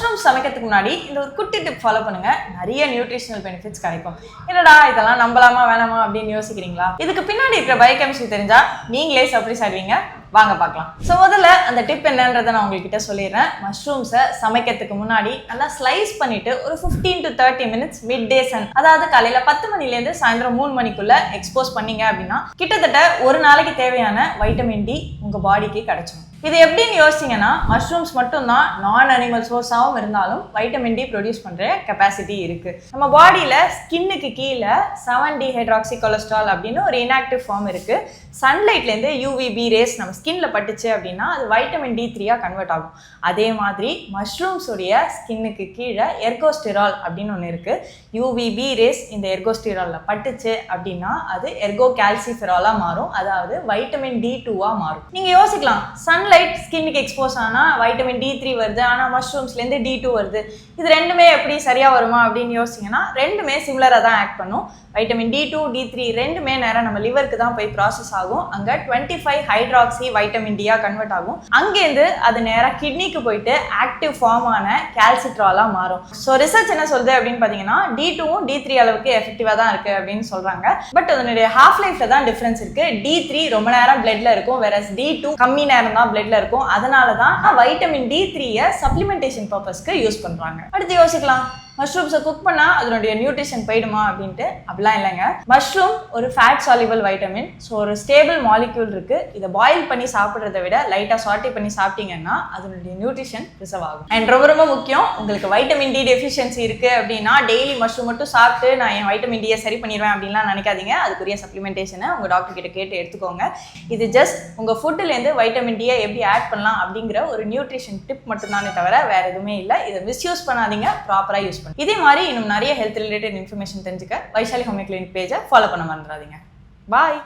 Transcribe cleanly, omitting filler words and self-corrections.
Mushroom சமைக்கிறதுக்கு முன்னாடி இந்த ஒரு குட்டி டிப் ஃபாலோ பண்ணுங்க, நிறைய நியூட்ரிஷனல் பெனிஃபிட்ஸ் கிடைக்கும். என்னடா இதெல்லாம் நம்பலாமா வேணாமா அப்படின்னு யோசிக்கிறீங்களா? இதுக்கு பின்னாடி இருக்கிற பயோகெமிஸ்ட்ரி தெரிஞ்சா நீங்களே சர்ப்ரைஸ் ஆடுவீங்க. வாங்க பார்க்கலாம். ஸோ முதல்ல அந்த டிப் என்னன்றதை நான் உங்ககிட்ட சொல்லிடுறேன். மஷ்ரூம்ஸை சமைக்கிறதுக்கு முன்னாடி நல்லா ஸ்லைஸ் பண்ணிட்டு ஒரு 15 to 30 minutes midday sun, அதாவது காலையில 10 மணிலேருந்து சாயந்தரம் 3 மணிக்குள்ள எக்ஸ்போஸ் பண்ணீங்க அப்படின்னா கிட்டத்தட்ட ஒரு நாளைக்கு தேவையான வைட்டமின் டி உங்க பாடிக்கு கிடைச்சிடும். இது எப்படின்னு யோசிச்சிங்கன்னா, மஷ்ரூம்ஸ் மட்டும்தான் நான் அனிமல் சோர்ஸாகவும் இருந்தாலும் வைட்டமின் டி ப்ரொடியூஸ் பண்ணுற கெப்பாசிட்டி இருக்கு. நம்ம பாடியில் ஸ்கின்னுக்கு கீழே 7-டீஹைட்ராக்சி கொலஸ்ட்ரால் அப்படின்னு ஒரு இன்ஆக்டிவ் ஃபார்ம் இருக்கு. சன்லைட்லேருந்து யூவிபி ரேஸ் நம்ம ஸ்கின்ல பட்டுச்சு அப்படின்னா அது வைட்டமின் D3 கன்வெர்ட் ஆகும். அதே மாதிரி மஷ்ரூம்ஸுடைய ஸ்கின்னுக்கு கீழே எர்கோஸ்டிரால் அப்படின்னு ஒன்று இருக்கு. யூவிபி ரேஸ் இந்த எர்கோஸ்டிராலில் பட்டுச்சு அப்படின்னா அது எர்கோ கால்சிஃபெராலாக மாறும், அதாவது வைட்டமின் D2 மாறும். நீங்கள் யோசிக்கலாம், சன்லைட் ஸ்கின்னுக்கு எக்ஸ்போஸ் ஆனால் வைட்டமின் D3 வருது, ஆனால் மஷ்ரூம்ஸ்லேருந்து D2 வருது, இது ரெண்டுமே எப்படி சரியாக வருமா அப்படின்னு யோசிச்சிங்கன்னா ரெண்டுமே சிமிலராக தான் ஆக்ட் பண்ணும். வைட்டமின் D2, D3 ரெண்டுமே நேரம் நம்ம லிவருக்கு தான் போய் ப்ராசஸ் ஆகும். அங்கே 25 ஹைட்ராக்சி வைட்டமின் டியாக கன்வெர்ட் ஆகும். அங்கேருந்து அது நேராக கிட்னிக்கு போயிட்டு ஆக்டிவ் ஃபார்மான கால்சிட்ராலாக மாறும். ஸோ ரிசர்ச் என்ன சொல்லுது அப்படின்னு பார்த்தீங்கன்னா, D2வும் D3 அளவுக்கு எஃபெக்டிவாக தான் இருக்குது அப்படின்னு சொல்கிறாங்க. பட் அதனுடைய ஹாஃப் லைஃப்ல தான் டிஃப்ரென்ஸ் இருக்குது. D3 ரொம்ப நேரம் பிளட்ல இருக்கும், வேறஸ் D2 கம்மி நேரம் தான் பிளட்ல இருக்கும். அதனால தான் வைட்டமின் D3 சப்ளிமெண்டேஷன் பர்பஸ்க்கு யூஸ் பண்ணுறாங்க. அடுத்து யோசிக்கலாம், மஷ்ரூம்ஸை குக் பண்ணால் அதனுடைய நியூட்ரிஷன் போயிடுமா அப்படின்ட்டு. அப்படிலாம் இல்லைங்க. மஷ்ரூம் ஒரு ஃபேட் சால்யூபிள் வைட்டமின். ஸோ ஒரு ஸ்டேபிள் மாலிக்யூல் இருக்குது. இதை பாயில் பண்ணி சாப்பிட்றத விட லைட்டாக சாட்டே பண்ணி சாப்பிட்டீங்கன்னா அதனுடைய நியூட்ரிஷன் ப்ரிசர்வ் ஆகும். அண்ட் ரொம்ப ரொம்ப முக்கியம், உங்களுக்கு வைட்டமின் டி டெஃபிஷியன்சி இருக்குது அப்படின்னா டெய்லி மஷ்ரூம் மட்டும் சாப்பிட்டு நான் என் வைட்டமின் டியை சரி பண்ணிடுவேன் அப்படின்லாம் நினைக்காதீங்க. அதுக்குரிய சப்ளிமெண்டேஷனை உங்கள் டாக்டர் கிட்ட கேட்டு எடுத்துக்கோங்க. இது ஜஸ்ட் உங்கள் ஃபுட்டுலேருந்து வைட்டமின் டியை எப்படி ஆட் பண்ணலாம் அப்படிங்கிற ஒரு நியூட்ரிஷன் டிப் மட்டும்தானே தவிர வேற எதுவுமே இல்லை. இதை மிஸ்யூஸ் பண்ணாதீங்க, ப்ராப்பராக யூஸ். இதே மாதிரி இன்னும் நிறைய ஹெல்த் ரிலேட்டட் இன்ஃபர்மேஷன் தெரிஞ்சுக்க வைஷாலி ஹோமியோ கிளினிக் பேஜை ஃபாலோ பண்ண மறந்துடாதீங்க. பாய்.